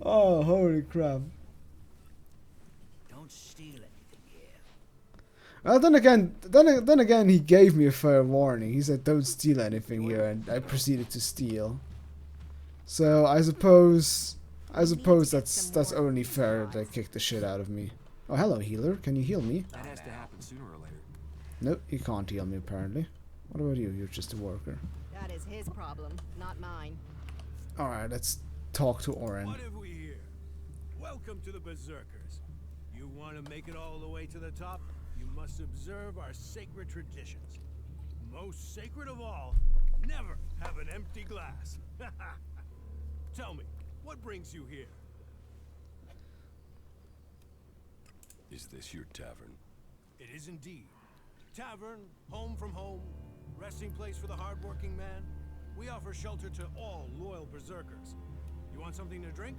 Oh, holy crap. Don't steal anything here. Then again, he gave me a fair warning. He said, "Don't steal anything here," and I proceeded to steal. So I suppose that's only fair that they kicked the shit out of me. Oh, hello, healer. Can you heal me? That has to happen sooner or later. Nope, you can't heal me apparently. What about you? You're just a worker. That is his problem, not mine. All right, let's talk to Oren. What have we here? Welcome to the Berserkers. You want to make it all the way to the top? You must observe our sacred traditions. Most sacred of all, never have an empty glass. Tell me, what brings you here? Is this your tavern? It is indeed. Tavern, home from home, resting place for the hardworking man. We offer shelter to all loyal berserkers. You want something to drink?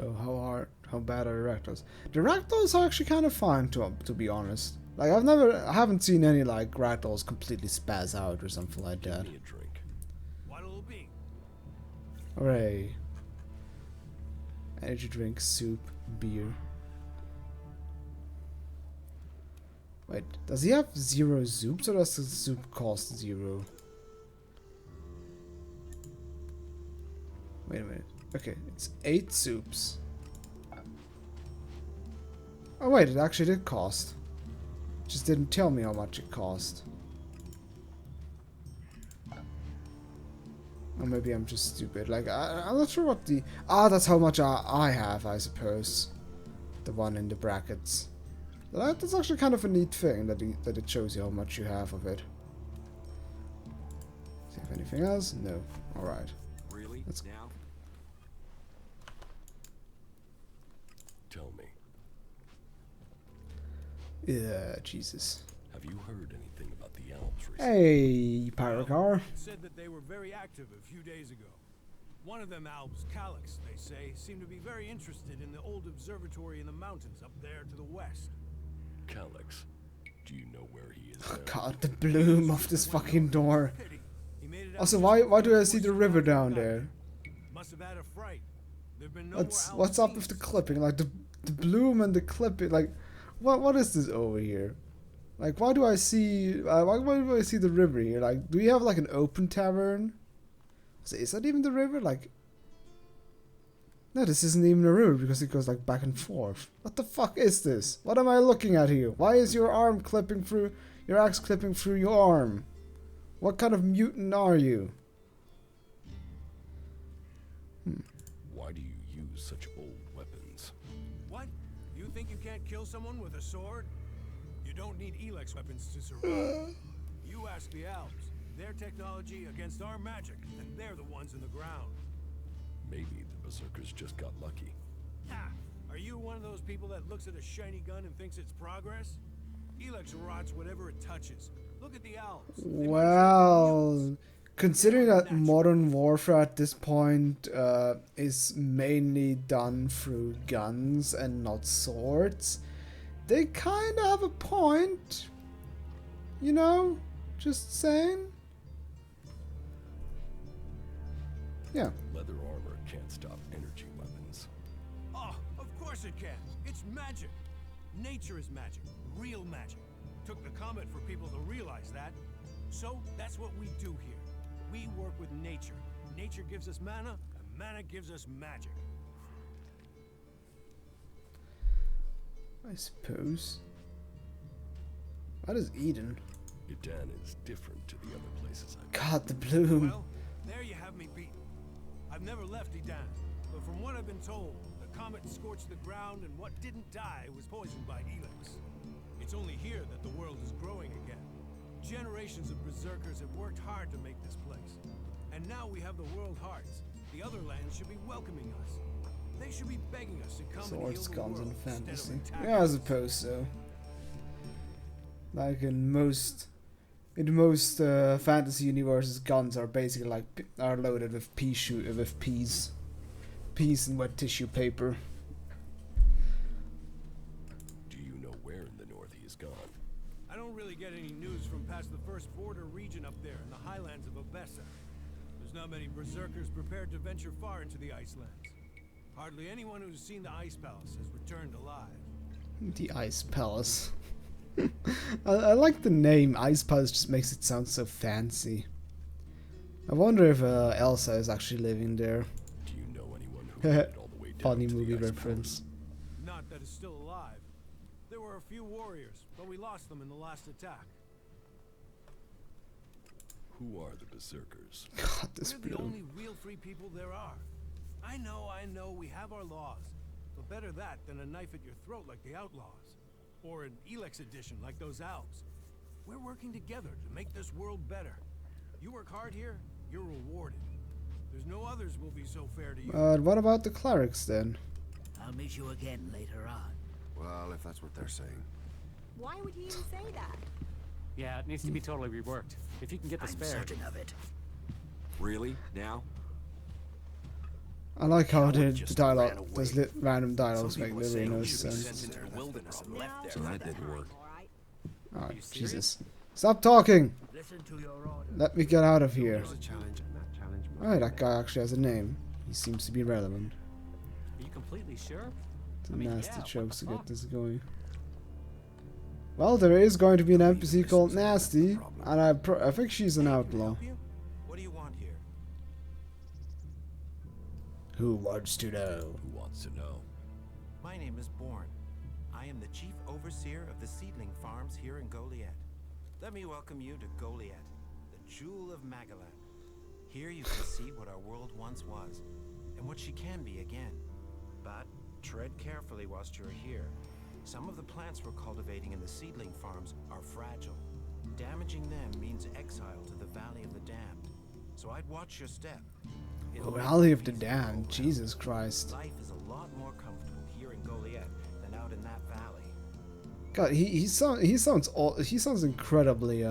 Oh, how bad are the ragdolls? The ragdolls are actually kind of fine to be honest. Like I haven't seen any like ragdolls completely spaz out or something like that. Give me a drink. What'll it be? Hooray. Energy drink, soup, beer. Wait, does he have 0 soups or does the soup cost 0? Wait a minute. Okay, it's 8 soups. Oh wait, it actually did cost. Just didn't tell me how much it cost. Or maybe I'm just stupid. Like, I'm not sure what the... Ah, that's how much I have, I suppose. The one in the brackets. That's actually kind of a neat thing that it shows you how much you have of it. See if anything else? No. Alright. Really? Let's now? Tell me, Yeah, Jesus. have you heard anything about the elves recently? Hey, pirate car. Said that they were very active a few days ago. One of them elves, Calyx, they say, seemed to be very interested in the old observatory in the mountains up there to the west. Calyx. Do you know where he is Oh now? god, the bloom of this fucking door. Pity. He made it out Also, just why before do I the see the forces river got down back. there? Must have had a fright. There've been no What's more what's elves up with the seen. clipping? Like the bloom and the clipping. Like, what is this over here? Like, why do I see why do I see the river here? Like, do we have like an open tavern? Is that even the river? Like, no, this isn't even a river because it goes like back and forth. What the fuck is this? What am I looking at here? Why is your arm clipping through your axe clipping through your arm? What kind of mutant are you? Why do you use such old weapons? What? You think you can't kill someone with a sword? You don't need ELEX weapons to survive. You ask the elves. Their technology against our magic, and they're the ones in the ground. Maybe the berserkers just got lucky. Ha! Are you one of those people that looks at a shiny gun and thinks it's progress? ELEX rots whatever it touches. Look at the elves. They might as well be mutants. Well, considering that modern warfare at this point is mainly done through guns and not swords, they kind of have a point. You know? Just saying. Yeah. Leather armor can't stop energy weapons. Oh, of course it can. It's magic. Nature is magic. Real magic. Took the comet for people to realize that. So that's what we do here. We work with nature. Nature gives us mana, and mana gives us magic. I suppose. What is Eden? Edan is different to the other places I've God, the bloom. Well, there you have me beaten. I've never left Edan, but from what I've been told, the comet scorched the ground and what didn't die was poisoned by ELEX. It's only here that the world is growing again. Generations of berserkers have worked hard to make this place. And now we have the world hearts. The other lands should be welcoming us. They should be begging us to come and heal Swords, the guns, world and instead of fantasy. attacking Yeah, I us. suppose so. Like in most fantasy universes, guns are basically like are loaded with peas and wet tissue paper. Do you know where in the north he is gone? I don't really get any news from past the first border region up there in the highlands of Abessa. There's not many berserkers prepared to venture far into the Icelands. Hardly anyone who's seen the Ice Palace has returned alive. The Ice Palace. I like the name. Ice Palace just makes it sound so fancy. I wonder if Elsa is actually living there. Do you know anyone who made it all the way down Funny to the movie ice reference. Not that it's still alive. There were a few warriors, but we lost them in the last attack. palace? Who are the berserkers? God, this We're the blue. only real free people there are. I know, we have our laws. But better that than a knife at your throat like the outlaws. Or an ELEX edition like those elves. We're working together to make this world better. You work hard here, you're rewarded. There's no others will be so fair to you. What about the clerics then? I'll meet you again later on. Well, if that's what they're saying. Why would he even say that? Yeah, it needs to be totally reworked. If you can get the I'm spare. certain of it. Really? Now? I like how Howard the just dialogue, ran away. those random dialogues Some make people literally say no we should be sense. sent into the wilderness and left Now, there. That didn't work. alright. Oh, Are you serious? Jesus. Stop talking! Listen to your order. Let me get out of here. There's a challenge. Alright, that guy actually has a name. He seems to be relevant. Are you completely sure? The I mean, nasty yeah, what jokes the to get fuck? this going. Well, there is going to be an NPC called Nasty, and I think she's an Can I outlaw. help you? What do you want here? Who wants to know? Who wants to know? My name is Bourne. I am the chief overseer of the seedling farms here in Goliad. Let me welcome you to Goliad, the jewel of Magalan. Here you can see what our world once was, and what she can be again. But tread carefully whilst you're here. Some of the plants we're cultivating in the seedling farms are fragile. Damaging them means exile to the Valley of the Damned. So I'd watch your step. It'll make Valley it of the easy to Damned, go Jesus Christ. Life is a lot more comfortable here in Goliad than out in that valley. God, he sounds incredibly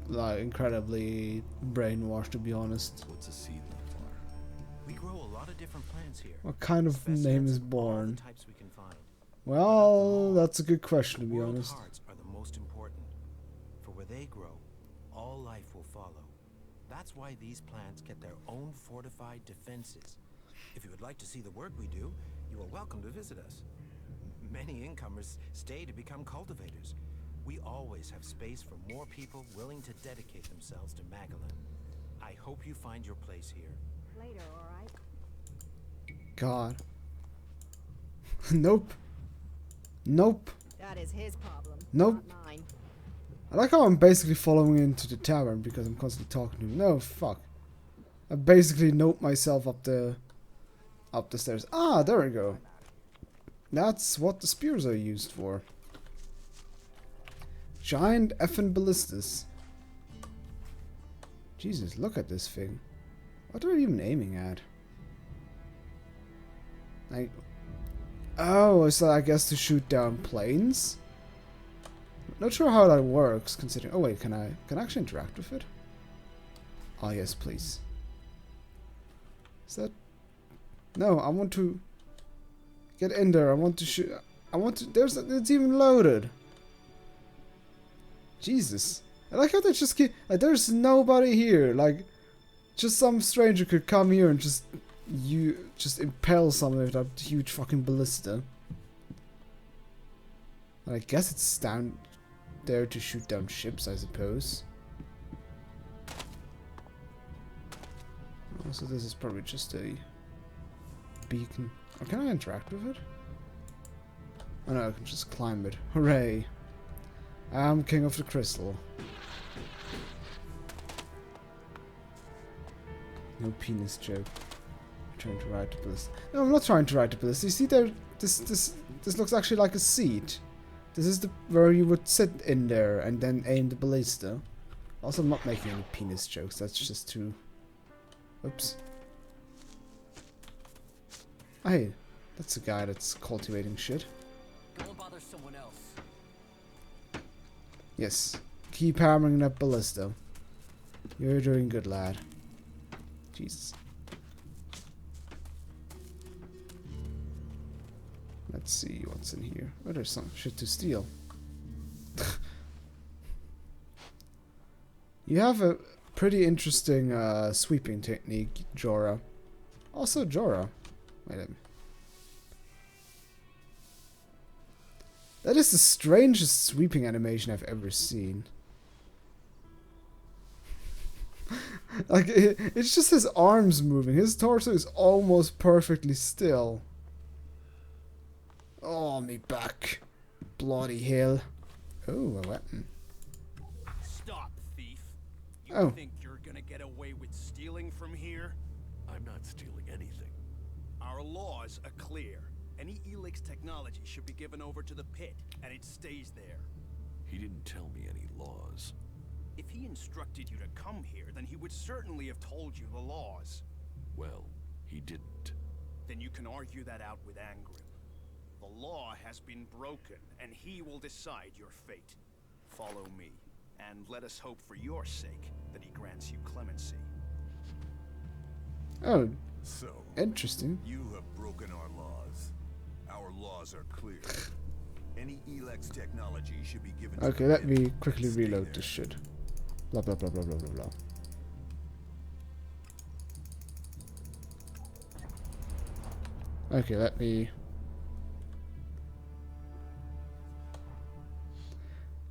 like incredibly brainwashed, to be honest. What's a seedling farm? We grow a lot of different plants here. What kind of name Specimens is of all the Born? types we can find. Well, that's a good question, to be World honest. hearts are the most important. For where they grow, all life will follow. That's why these plants get their own fortified defenses. If you would like to see the work we do, you are welcome to visit us. Many incomers stay to become cultivators. We always have space for more people willing to dedicate themselves to Magalan. I hope you find your place here. Later, alright? God. Nope. Nope. That is his problem. Nope. Not mine. I like how I'm basically following into the tavern because I'm constantly talking to him. No, fuck. I basically note myself up the stairs. Ah, there we go. That's what the spears are used for. Giant effing ballistas. Jesus, look at this thing. What are they even aiming at? Like, oh, so I guess to shoot down planes? Not sure how that works, considering... Oh wait, can I actually interact with it? Oh yes, please. Is that... No, I want to... Get in there, I want to shoot... I want to... It's even loaded! Jesus. I like how they just keep... Like, there's nobody here, like... Just some stranger could come here and just... Just impale someone with that huge fucking ballista. And I guess it's down... there to shoot down ships, I suppose. Oh, so this is probably just a beacon. Oh, can I interact with it? Oh no, I can just climb it. Hooray! I'm king of the crystal. No penis joke. I'm trying to ride the ballista. No, I'm not trying to ride the ballista. You see there, this looks actually like a seat. This is where you would sit in there and then aim the ballista. Also, I'm not making any penis jokes. That's just too... Oops. Hey, that's a guy that's cultivating shit. Go and bother someone else. Yes. Keep hammering that ballista. You're doing good, lad. Jesus. Let's see what's in here. Oh, there's some shit to steal. You have a pretty interesting sweeping technique, Jorah. Also, Jorah. Wait a minute. That is the strangest sweeping animation I've ever seen. Like, it's just his arms moving. His torso is almost perfectly still. Oh, me back. Bloody hell. Oh, a weapon. Stop, thief. You Oh. think you're gonna get away with stealing from here? I'm not stealing anything. Our laws are clear. Any ELEX technology should be given over to the pit, and it stays there. He didn't tell me any laws. If he instructed you to come here, then he would certainly have told you the laws. Well, he didn't. Then you can argue that out with Angrim. The law has been broken, and he will decide your fate. Follow me, and let us hope for your sake that he grants you clemency. Oh, So, interesting. you have broken our laws. Our laws are clear. Any ELEX technology should be given to Okay, the let pit me quickly and stay reload there. this shit. Blah blah blah blah blah blah blah. Okay, let me.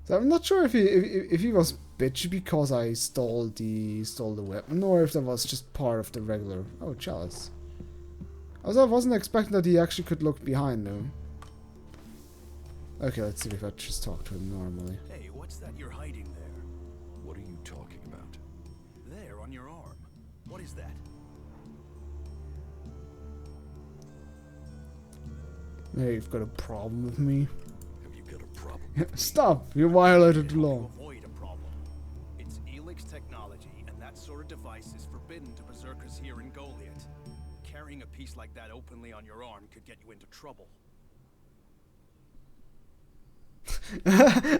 So I'm not sure if he was bitchy because I stole the weapon, or if that was just part of the regular. Oh, chalice. Also, I wasn't expecting that he actually could look behind them. Okay, let's see if I just talk to him normally. Hey, what's that you're hiding there? What are you talking about? There, on your arm. What is that? Hey, you've got a problem with me? Have you got a problem? Stop! You violated the Help you law. avoid a problem. It's ELEX technology, and that sort of device is forbidden to berserkers here in Goliath. Carrying a piece like that openly on your arm could get you into trouble.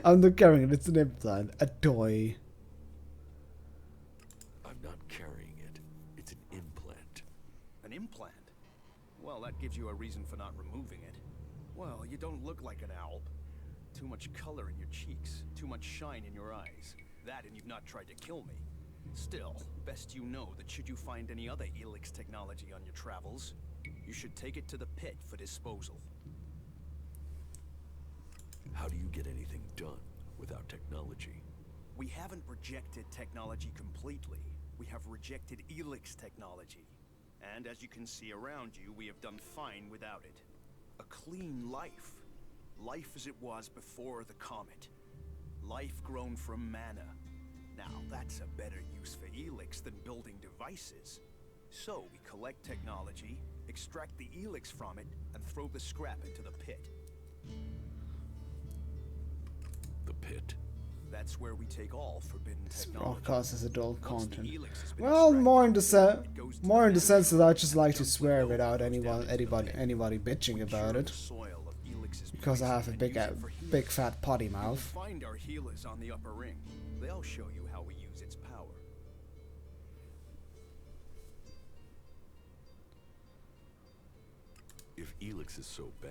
I'm not carrying it, it's an implant. A toy. I'm not carrying it. It's an implant. An implant? Well, that gives you a reason for not removing it. Well, you don't look like an owl. Too much color in your cheeks, too much shine in your eyes. That and you've not tried to kill me. Still, best you know that should you find any other ELEX technology on your travels, you should take it to the pit for disposal. How do you get anything done without technology? We haven't rejected technology completely. We have rejected ELEX technology. And as you can see around you, we have done fine without it. A clean life. Life as it was before the comet. Life grown from mana. Now, that's a better use for ELEX than building devices. So, we collect technology, extract the ELEX from it, and throw the scrap into the pit. The pit? That's where we take all forbidden technology. Broadcast as adult Once the content. ELEX has been Well, extracted, more in the it goes to sense that I just like to dumps swear with without goes anyone down to the pit. anybody bitching We about churn it, the soil of ELEX's because I have a poison big and use it for healing. big fat potty You will mouth. find our healers on the upper ring. They'll show you how we use its power. If ELEX is so bad,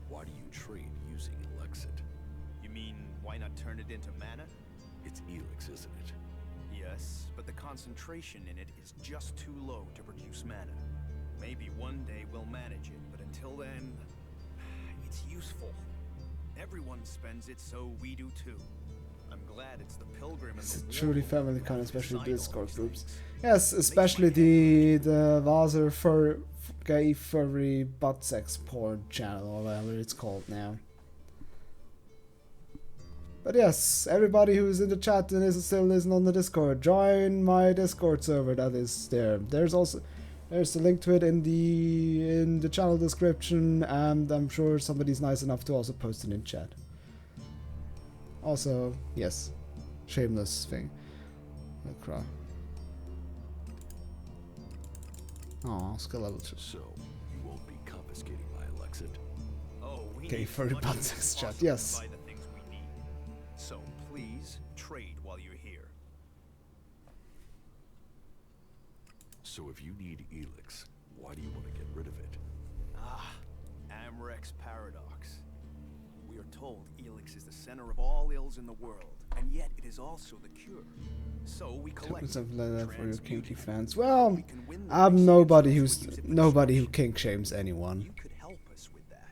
why do you trade using Elexit? You mean, why not turn it into mana? It's ELEX, isn't it? Yes, but the concentration in it is just too low to produce mana. Maybe one day we'll manage it, but until then, it's useful. Everyone spends it, so we do too. I'm glad it's the pilgrim and It's the truly warlord family who kind, have especially decided all Discord these groups. things. Yes, especially the Vaser gay furry butt sex porn channel, or whatever it's called now. But yes, everybody who's in the chat and still isn't on the Discord, join my Discord server. That is there. There's a link to it in the channel description, and I'm sure somebody's nice enough to also post it in chat. Also, yes, shameless thing. Oh, crap. Oh, skill level 2. So, you won't be confiscating my Elexit? Oh, we Okay, need furry as much butt as sex chat, possible yes. to buy the things we need. So please trade while you're here. So if you need ELEX, why do you want to get rid of it? Ah, Amrek's paradox. We are told ELEX is the center of all ills in the world, and yet it is also the cure. So we collect Something like that for your transmute kinky it. fans. Well, We can win the I'm race nobody against who's those use it for nobody who destruction. kink shames anyone. You could help us with that.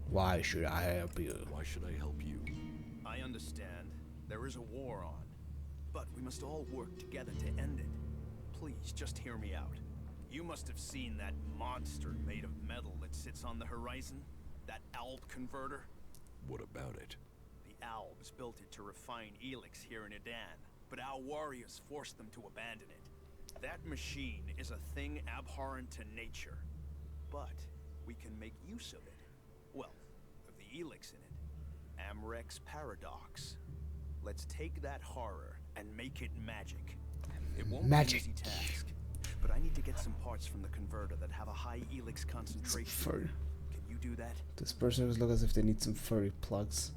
Why should I help you? Why should I help you? I understand. There is a war on. But we must all work together to end it. Please, just hear me out. You must have seen that monster made of metal that sits on the horizon? That ALB converter? What about it? The ALBs built it to refine ELEX here in Edan, but our warriors forced them to abandon it. That machine is a thing abhorrent to nature. But we can make use of it. Well, of the ELEX in it. Amrek's paradox. Let's take that horror and make it magic. It won't Magic. be an easy task, but I need to get some parts from the converter that have a high ELEX concentration. Furry. Can you do that? This person look as if they need some furry plugs.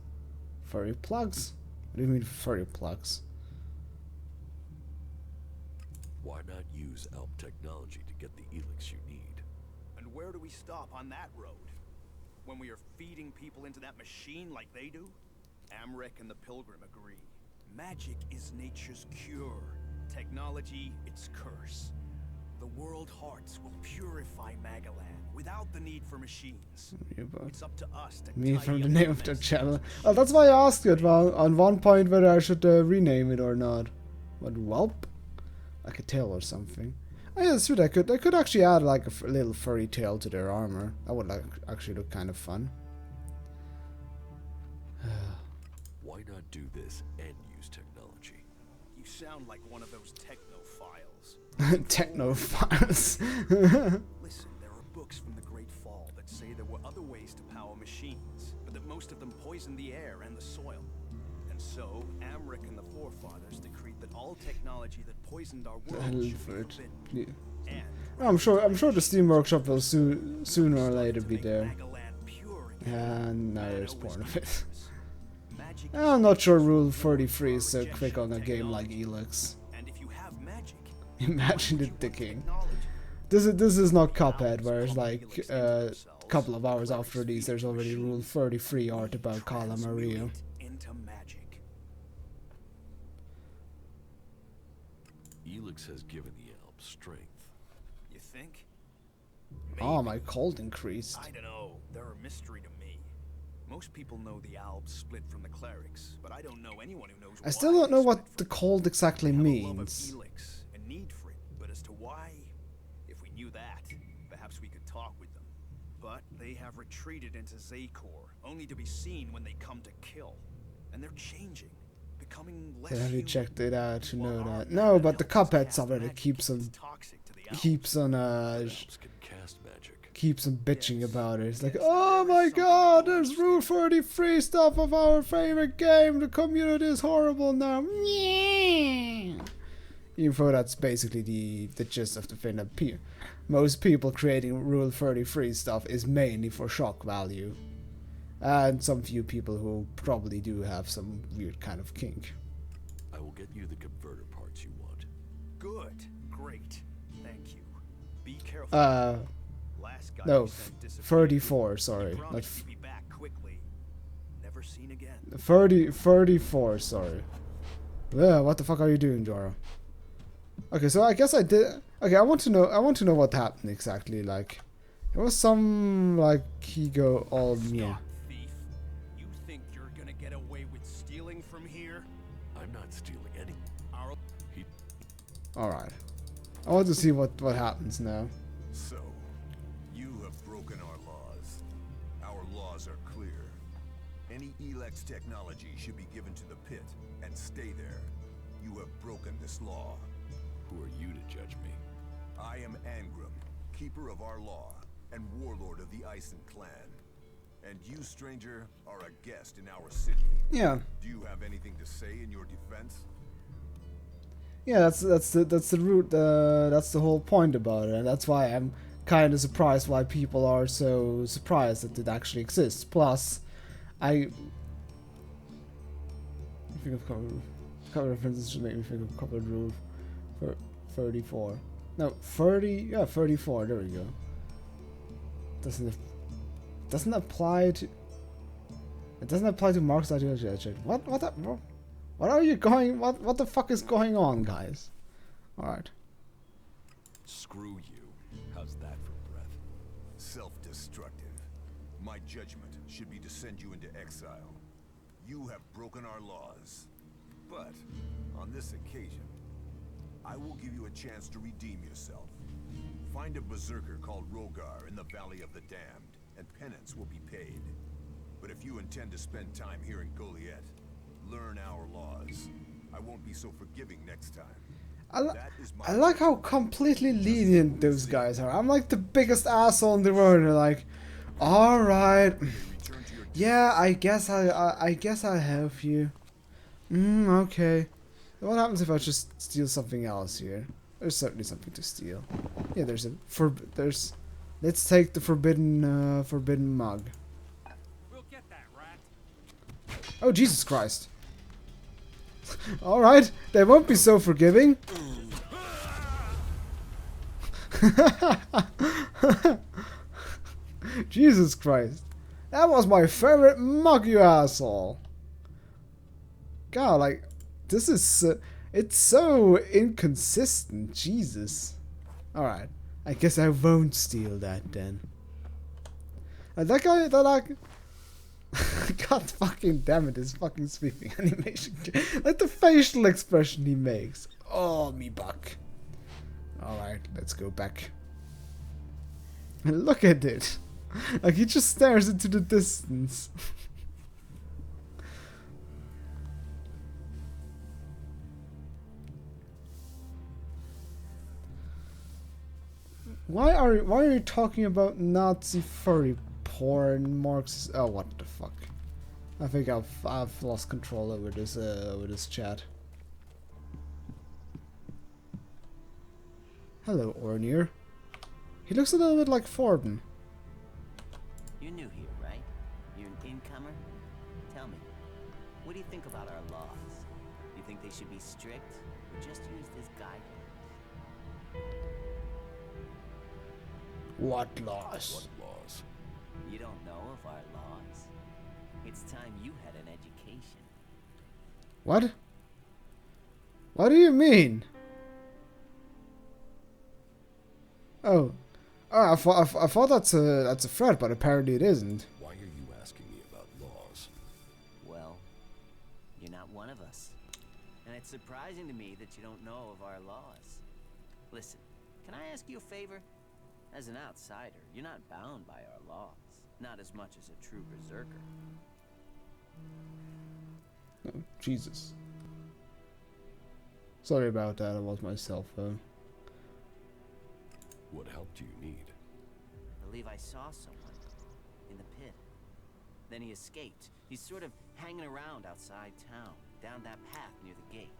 Furry plugs? What do you mean furry plugs? Why not use ALP technology to get the ELEX you need? And where do we stop on that road? When we are feeding people into that machine like they do? Amrek and the Pilgrim agree. Magic is nature's cure. Technology, its curse. The world hearts will purify Magaland without the need for machines. It's up to us to Me tidy from the up name of the mess. channel. Oh, that's why I asked you on one point whether I should rename it or not. What, whelp? Like a tail or something. Oh yeah, that's true. They could actually add like a little furry tail to their armor. That would like actually look kind of fun. Why not do this and use technology? You sound like one of those technophiles. Technophiles. Listen, there are books from the Great Fall that say there were other ways to power machines, but that most of them poisoned the air and the soil. And so, Amrik and the forefathers decreed that all technology that poisoned our world should be forbidden. Yeah. And I'm sure the Steam Workshop will sooner or later be there. Magaland pure again. And now there's Nano is porn of it. dangerous. Magic is I'm not sure Rule dangerous. 33 is so Rejection quick on a of game like technology. ELEX. And if you have magic, Imagine why it would you want dicking. technology? This is not Cuphead, Owls where it's call like ELEX into a themselves. couple of hours Clerics after release feed there's already machines. Rule 33 art about Kala Transmute Maria. it into magic. ELEX has given the ALP strength. You think? Oh, Maybe. my cold increased. I don't know. They're a mystery to me. Most people know the Alps split from the clerics, but I don't know anyone who knows I still why don't they know split what from the it. cold exactly They have a love of means. ELEX and need for it, but as to why, if we knew that, perhaps we could talk with them. But they have retreated into Zakor, only to be seen when they come to kill. And they're changing, becoming less Have you human. checked it out to know What are that? they No, that but the helps us Cuphead cast subreddit magic? keeps on It's toxic to the Alps. ALPs can cast magic. keeps on bitching Yes. about it. It's like, Yes, oh there my is something god, I don't there's Rule understand. 33 stuff of our favorite game. The community is horrible now. Even though that's basically the gist of the thing that most people creating Rule 33 stuff is mainly for shock value. And some few people who probably do have some weird kind of kink. I will get you the converter parts you want. Good. Great. Thank you. Be careful. Last guy No, we sent disappeared. 34, He sorry. Not promised he'd be back quickly. Never seen again. 34, sorry. Yeah, what the fuck are you doing, Jora? Okay, so I guess I did. Okay, I want to know what happened exactly. Like, it was some like he go all yeah. Stop, thief. You think you're gonna get away with stealing from here? I'm not stealing any. Our He All right. I want to see what happens now. So, you have broken our laws. Our laws are clear. Any ELEX technology should be given to the pit and stay there. You have broken this law. Who are you to judge me? I am Angram, keeper of our law and warlord of the Ison clan. And you, stranger, are a guest in our city. Yeah. Do you have anything to say in your defense? Yeah, that's the root. That's the whole point about it, and that's why I'm kind of surprised why people are so surprised that it actually exists. Plus, I think of cover references should make me think of covered rule for 34. No, 30. Yeah, 34. There we go. Doesn't apply to. It doesn't apply to marks that you judge. What are you going? What the fuck is going on, guys? All right. Screw you. How's that for breath? Self-destructive. My judgment should be to send you into exile. You have broken our laws. But, on this occasion, I will give you a chance to redeem yourself. Find a berserker called Rogar in the Valley of the Damned, and penance will be paid. But if you intend to spend time here in Goliath, learn our laws. I won't be so forgiving next time. I like how completely lenient those guys are. I'm like the biggest asshole in the world. They're like, all right, yeah, I guess I'll help you. Okay. What happens if I just steal something else here? There's certainly something to steal. Yeah, let's take the forbidden mug. We'll get that, rat. Oh, Jesus Christ. Alright, they won't be so forgiving. Jesus Christ. That was my favorite mug, you asshole. God, like, this is... it's so inconsistent. Jesus. Alright. I guess I won't steal that then. And that guy, God fucking damn it, his fucking sweeping animation. Like the facial expression he makes. Oh, me buck. Alright, let's go back. And look at it. Like he just stares into the distance. Why are you talking about Nazi furry porn, Marxist? Oh, what the fuck! I think I've lost control over this chat. Hello, Ornir. He looks a little bit like Forden. You're new here, right? You're an incomer? Tell me, what do you think about our laws? You think they should be strict, or just used as guidance? What laws? What laws? You don't know of our laws? It's time you had an education. What? What do you mean? Oh, I thought that's a threat, but apparently it isn't. Why are you asking me about laws? Well, you're not one of us. And it's surprising to me that you don't know of our laws. Listen, can I ask you a favor? As an outsider, you're not bound by our laws. Not as much as a true berserker. Oh, Jesus. Sorry about that, it was my cell phone. What help do you need? I believe I saw someone in the pit. Then he escaped. He's sort of hanging around outside town, down that path near the gate.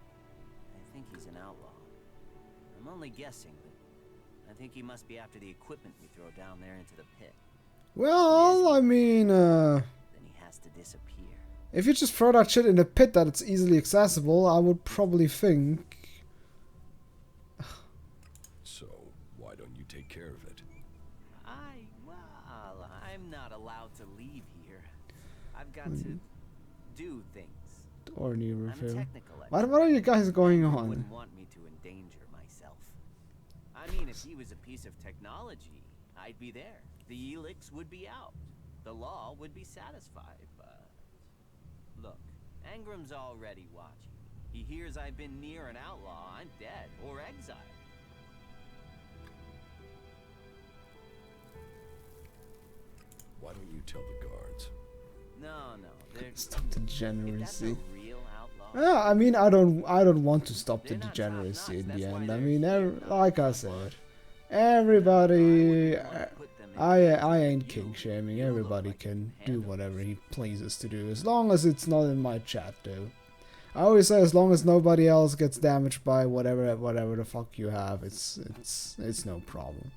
I think he's an outlaw. I'm only guessing, but I think he must be after the equipment we throw down there into the pit. Well, I mean, Then he has to disappear. if you just throw that shit in a pit that it's easily accessible, I would probably think... So, why don't you take care of it? Well, I'm not allowed to leave here. I've got to do things. Or new I'm a refill. technical What expert. are you guys going You on? wouldn't want me to endanger myself. I mean, if he was a piece of technology, I'd be there. The ELEX would be out. The law would be satisfied, but... Look, Angram's already watching. He hears I've been near an outlaw, I'm dead, or exiled. Why don't you tell the guards? No, they're... Stop If that's degeneracy. a real outlaw... Yeah, I mean, I don't want to stop the They're not degeneracy in top-notch, the that's why end. I they're mean, here. like I said, everybody. I wouldn't want to put them in I prison. ain't You- king shaming. you look Everybody like you can can do handle whatever this. he pleases to do, as long as it's not in my chat, though. I always say, as long as nobody else gets damaged by whatever the fuck you have, it's no problem.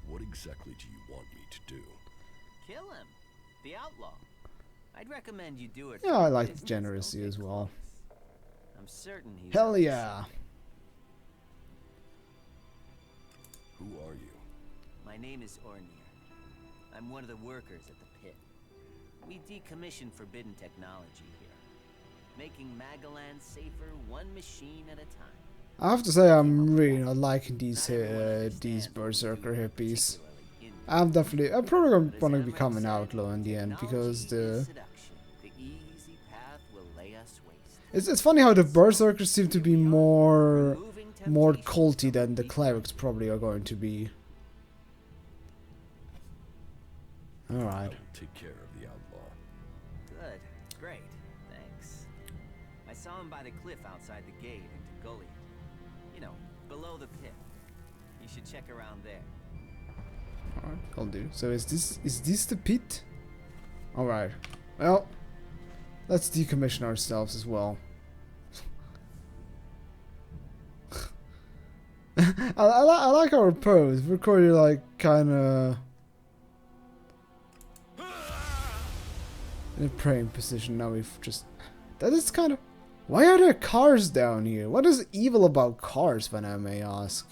What exactly do you want me to do? Kill him. The outlaw. I'd recommend you do it. Yeah, for I like business, degeneracy don't as get well. close. I'm certain he's Hell up to yeah. something. Who are you? My name is Ornir. I'm one of the workers at the pit. We decommission forbidden technology here, making Magalan safer one machine at a time. I have to say I'm really not liking these berserker hippies. I'm probably gonna become an outlaw in the end because it's funny how the berserkers seem to be more culty than the clerics probably are going to be. All right. Take care of the outlaw. Good. Great. Thanks. I saw him by the cliff outside the gate into Gully. You know, below the pit. You should check around there. Alright, I'll do. So is this the pit? Alright. Well, let's decommission ourselves as well. I like our pose. We're kind of like kinda in a praying position. Now we've just... That is kind of... Why are there cars down here? What is evil about cars, when I may ask?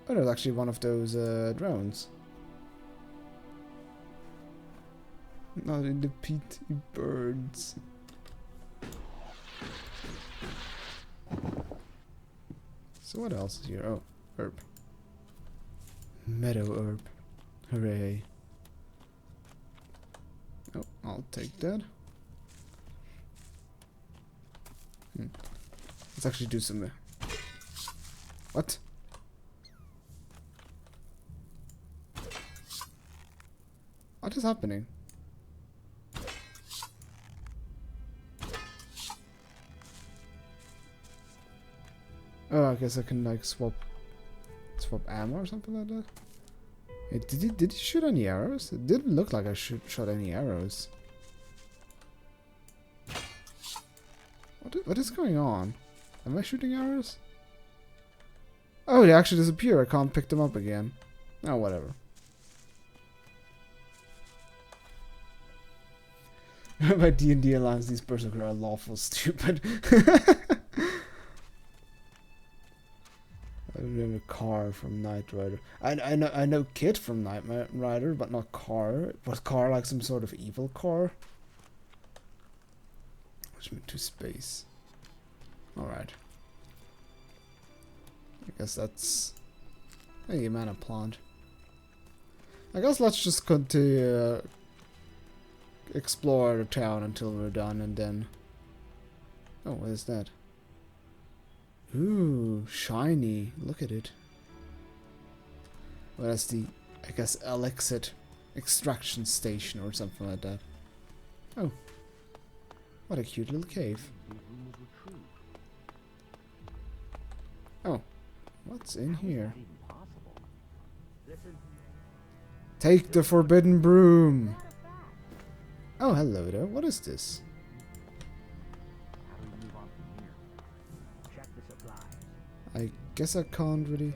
Oh, there's actually one of those drones. Not in the pit, you birds. So what else is here? Oh, herb. Meadow herb. Hooray. Oh, I'll take that. Let's actually do some... What? What is happening? Oh, I guess I can like swap ammo or something like that. Hey, did he shoot any arrows? It didn't look like I shot any arrows. What is going on? Am I shooting arrows? Oh, they actually disappear. I can't pick them up again. Oh, whatever. By D&D Alliance, these berserkers are lawful stupid. I remember Car from Knight Rider. I know Kit from Knight Rider, but not Car. Was Car like some sort of evil car? Which went to space. Alright. I guess that's... Hey, mana plant. I guess let's just continue explore the town until we're done, and then... Oh, what is that? Ooh, shiny. Look at it. Well, that's the, I guess, ELEX extraction station or something like that. Oh. What a cute little cave. Oh. What's in here? Take the forbidden broom. Oh, hello there. What is this? I guess I can't really...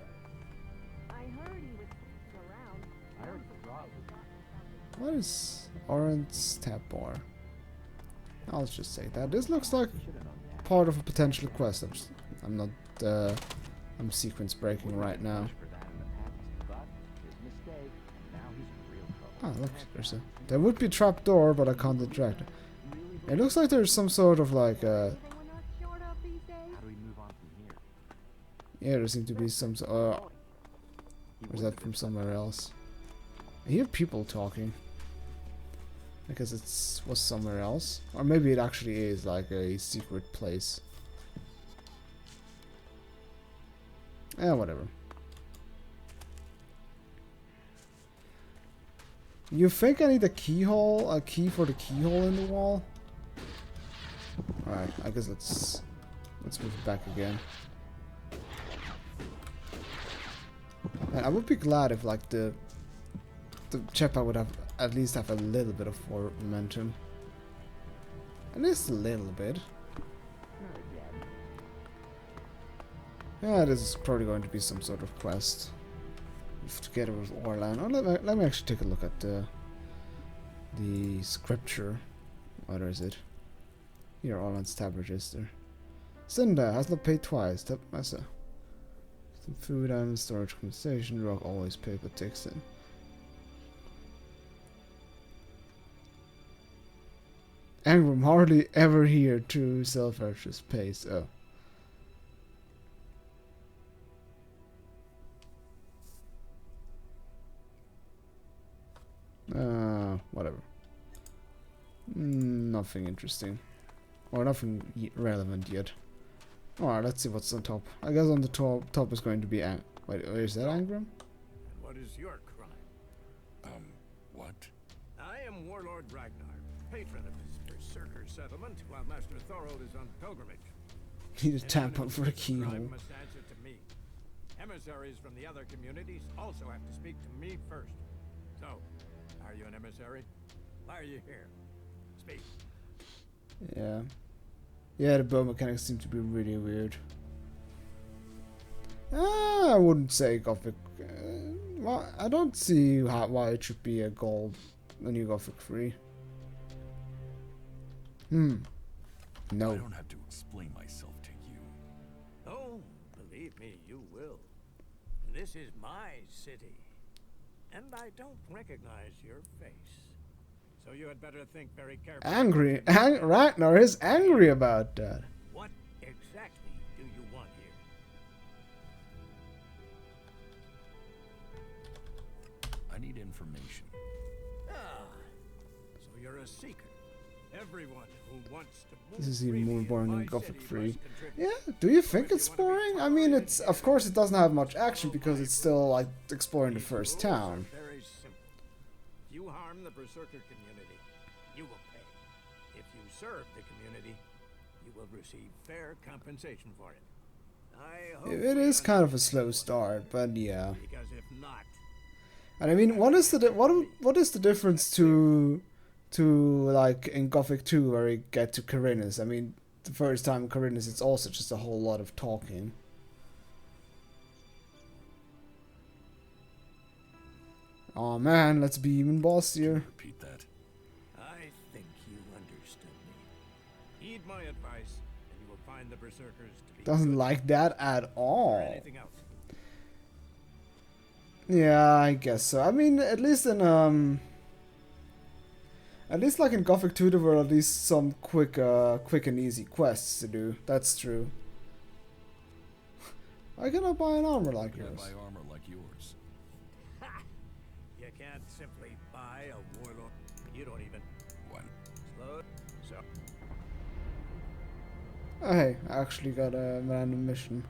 What is orange tab bar? I'll just say that. This looks like part of a potential quest. I'm sequence breaking right now. Ah, look, there would be a trap door, but I can't interact. It looks like there's some sort of like yeah, there seems to be some... or is that from somewhere else? I hear people talking. Because it was somewhere else. Or maybe it actually is like a secret place. Eh, whatever. You think I need a keyhole? A key for the keyhole in the wall? Alright, I guess let's move it back again. And I would be glad if like the jetpack would have at least have a little bit of forward momentum. At least a little bit. Yeah, this is probably going to be some sort of quest. Together with Orlan. Oh, let me actually take a look at the scripture. What is it? Here, Orlan's tab register. Cinda has not paid twice. Tab massa. Some food items, storage compensation, rock always paper ticks in. Angram hardly ever here to self-purchase pace. Oh. Whatever. Nothing interesting. Or nothing relevant yet. Alright, let's see what's on top. I guess on the top is going to be wait, is that Angram? And what is your crime? What? I am Warlord Ragnar, patron of this berserker settlement, while Master Thorold is on pilgrimage. Need a tampon for a Crime keyhole. must answer to me. Emissaries from the other communities also have to speak to me first. So, are you an emissary? Why are you here? Speak. Yeah. Yeah, the bow mechanics seem to be really weird. I wouldn't say Gothic. Well, I don't see why it should be a new Gothic 3. No. I don't have to explain myself to you. Oh, believe me, you will. This is my city. And I don't recognize your face. So you had better think very carefully. Ragnar is angry about that. What exactly do you want here? I need information. Ah, so you're a seeker. Everyone who wants to move This is even more freely in boring than my Gothic city 3. must contribute. Yeah, do you think it's boring? I mean, it's of course it doesn't have much action because it's still like exploring the first Rules are town. very simple. If you harm the berserker community, you will pay. If you serve the community, you will receive fair compensation for it. I hope It we is kind of a understand slow what- start, but yeah. Because if not, And I mean, what is the difference to like in Gothic 2 where we get to Carinus? I mean, the first time Carinus, it's also just a whole lot of talking. Oh man, let's be even bossier. Repeat that. I think you understood me. Heed my advice, and you will find the berserkers to be Doesn't good like that at or all. anything else. Yeah, I guess so. I mean, at least in at least like in Gothic 2 there were at least some quick and easy quests to do. That's true. Why can't I buy an armor like Can I yours? buy armor like yours? Ha! You can't simply buy a warlord. You don't even What? slow. So Oh, hey, I actually got a random mission.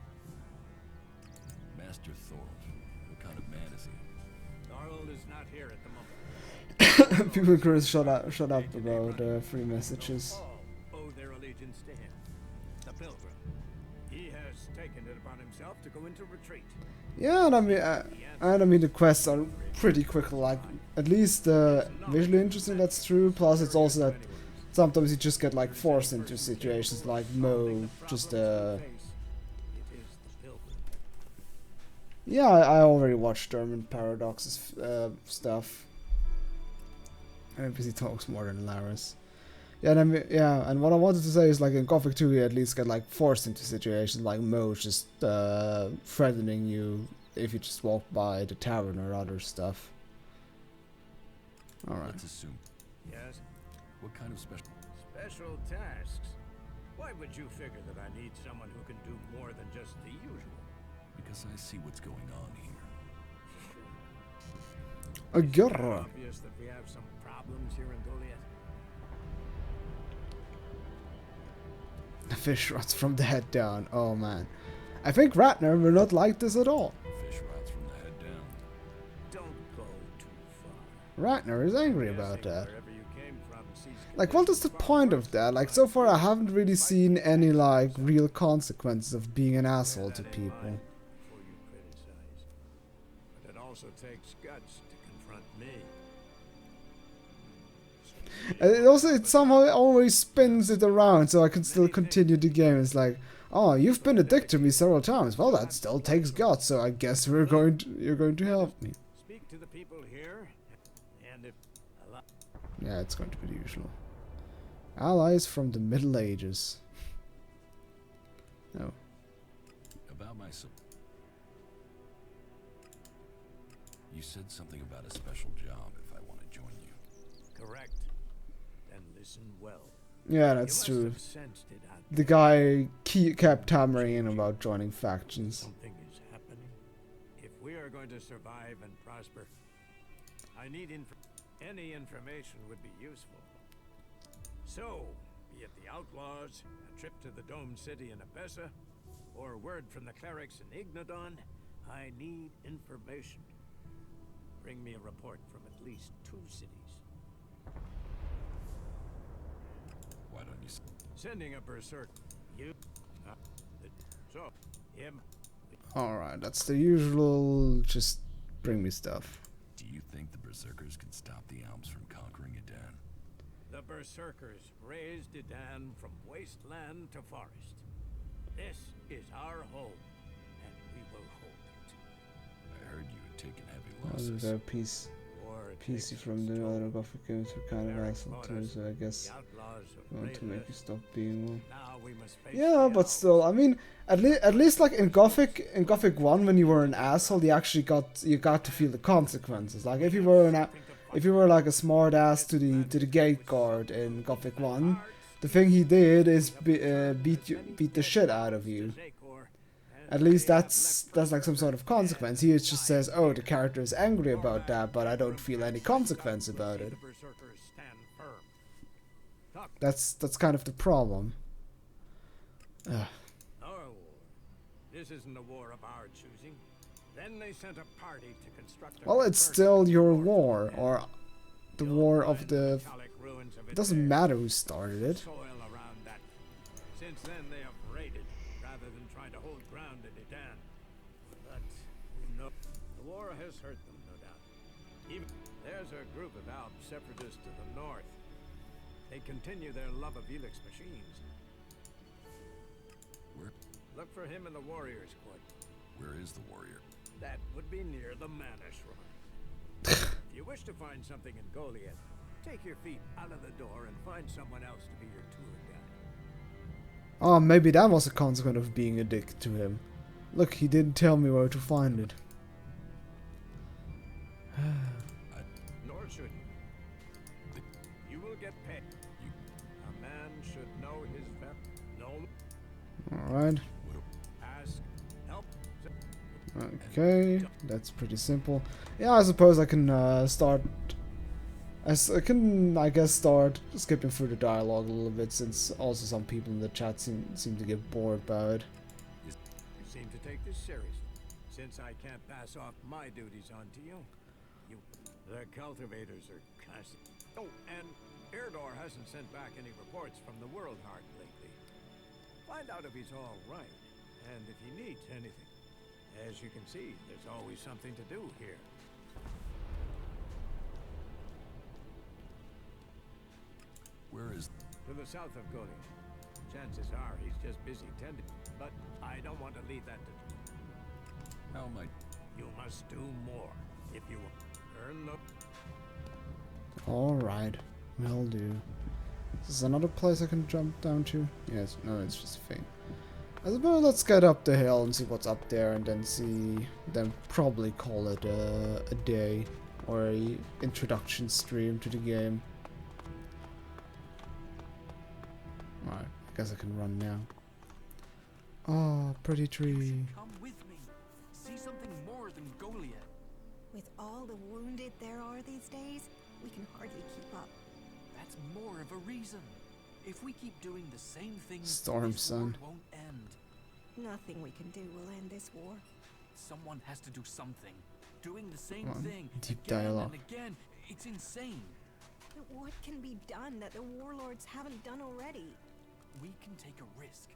Master Thorold. What kind of man is he? Thorold is not here at the moment. People could shut up about free messages. All owe their allegiance to him, the pilgrim. He has taken it upon himself to go into retreat. Yeah, and I mean the quests are pretty quick. Like at least visually interesting. That's true. Plus, it's also that sometimes you just get like forced into situations like Mo. Just It is the pilgrim. yeah, I already watched German Paradox's stuff. And because he talks more than Laris. Yeah, and I mean, yeah, and what I wanted to say is like in Gothic 2 you at least get like forced into situations like Mo just threatening you if you just walk by the tavern or other stuff. Alright. Let's assume. Yes, What kind of special? special tasks. Why would you figure that I need someone who can do more than just the usual? Because I see what's going on here. A It's girl. obvious that we have some problems here in Goliath. The fish rots from the head down. Oh man. I think Ragnar will not like this at all. Fish rots from the head down. Don't go too far. Ragnar is angry Guessing about that. wherever you came from sees Like, what is the conditions far point worse of that? than Like, mine. so far I haven't really seen any, like, real consequences of being an Bear asshole to that in people. mind before you criticize. But it also takes guts to confront me. It somehow always spins it around so I can still continue the game. It's like, oh, you've been a dick to me several times. Well, that still takes guts, so I guess you're going to help me. Speak to the people here, and if Yeah, it's going to be the usual. Allies from the Middle Ages. Oh. About myself. You said something about a special job if I want to join you. correct, then listen well. Yeah, You that's must true. have sensed it out The guy kept hammering in about joining factions. Something is happening. If we are going to survive and prosper, I need any information would be useful. So, be it the outlaws, a trip to the domed city in Abessa, or word from the clerics in Ignodon, I need information. Bring me a report from at least 2 cities. Why don't you... Sending a berserk. You... so, him... Alright, that's the usual, just bring me stuff. Do you think the Berserkers can stop the Alps from conquering Edan? The Berserkers raised Edan from wasteland to forest. This is our home, and we will hold it. I heard you had taken heavy Oh, losses. there's a piece. War PC takes from its the toll. other Gothic games are kind of Clerics asshole fought too, us. so I guess The outlaws of I want to make you Ravenless. stop being one. Now we must face Yeah, the but elves. still, I mean, at least like in Gothic 1, when you were an asshole, you actually got to feel the consequences. Like if you were like a smart ass to the gate guard in Gothic 1, the thing he did is beat the shit out of you. At least that's like some sort of consequence. Here it just says, oh, the character is angry about that, but I don't feel any consequence about it. The Berserkers stand firm. That's kind of the problem. Ugh. Our war. This isn't a war of our choosing. Then they sent a party to construct a Well, it's berserker still your fort. war, or the You'll war of find the... metallic ruins of It doesn't there. matter who started it. Soil around that. Since then they have raided rather than trying to hold ground in Edan. But who knows? The war has hurt them, no doubt. Even there's a group of Alp separatists to the north. They continue their love of ELEX machines. Where? Look for him in the warriors' court. Where is the warrior? That would be near the Manashram. If you wish to find something in Goliath, take your feet out of the door and find someone else to be your tour guide. Oh, maybe that was a consequence of being a dick to him. Look, he didn't tell me where to find it. Nor should you. You will get paid. A man should know his no. Alright. Ask. Help. Okay, that's pretty simple. Yeah, I suppose I can start... I guess, start skipping through the dialogue a little bit, since also some people in the chat seem to get bored by it. You seem to take this seriously. Since I can't pass off my duties onto you, the cultivators are constant. Oh, and Erdor hasn't sent back any reports from the World Heart lately. Find out if he's all right, and if he needs anything. As you can see, there's always something to do here. Where is... To the south of Goliath. Chances are he's just busy tending, but I don't want to leave that to... How am I... You must do more if you earn the... Alright, will do. Is this another place I can jump down to? Yes, no, it's just a thing. I suppose let's get up the hill and see what's up there, and then probably call it a day, or a introduction stream to the game. Alright, I guess I can run now. Oh, pretty tree. Come with me. See something more than Goliath. With all the wounded there are these days, we can hardly keep up. That's more of a reason. If we keep doing the same thing, Storm this war Sun. won't end. Nothing we can do will end this war. Someone has to do something. Doing the same Come on, thing deep again dialogue. and again. It's insane. But what can be done that the warlords haven't done already? We can take a risk.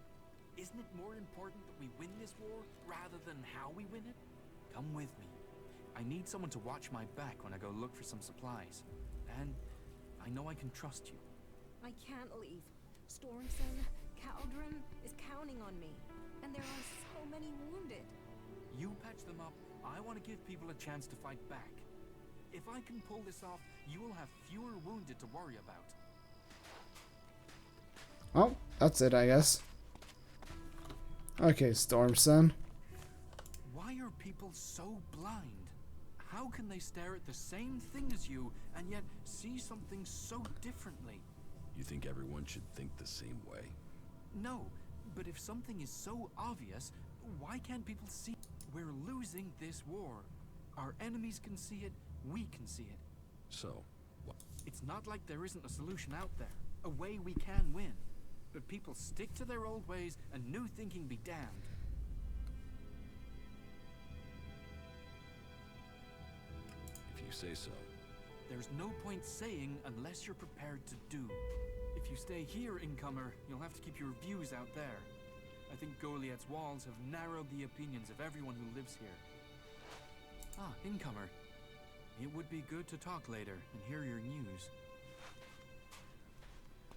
Isn't it more important that we win this war rather than how we win it? Come with me. I need someone to watch my back when I go look for some supplies. And I know I can trust you. I can't leave. Stormson, Caldron is counting on me. And there are so many wounded. You patch them up. I want to give people a chance to fight back. If I can pull this off, you will have fewer wounded to worry about. Oh, that's it, I guess. Okay, Storm Sun. Why are people so blind? How can they stare at the same thing as you and yet see something so differently? You think everyone should think the same way? No, but if something is so obvious, why can't people see? We're losing this war. Our enemies can see it, we can see it. So, what? It's not like there isn't a solution out there, a way we can win. But people stick to their old ways and new thinking be damned. If you say so. There's no point saying unless you're prepared to do. If you stay here, incomer, you'll have to keep your views out there. I think Goliath's walls have narrowed the opinions of everyone who lives here. Ah, incomer. It would be good to talk later and hear your news.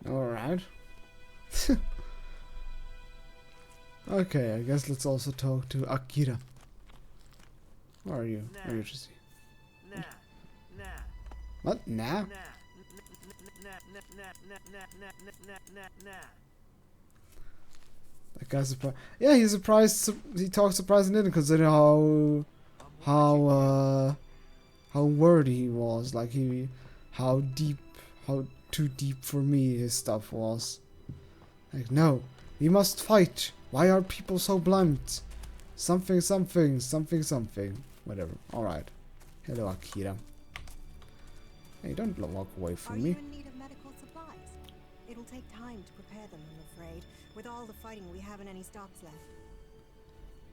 Alright. Okay, I guess let's also talk to Akira. Where are you? Where are you, Jesse? What? Nah? That guy's surprised. Yeah, he's surprised. He talks surprisingly considering how wordy he was. Like how too deep for me his stuff was. Like, no, we must fight. Why are people so blunt? Something. Whatever. All right. Hello, Akira. Hey, don't walk away from me. Are you in need of medical supplies? It'll take time to prepare them, I'm afraid. With all the fighting, we haven't any stocks left.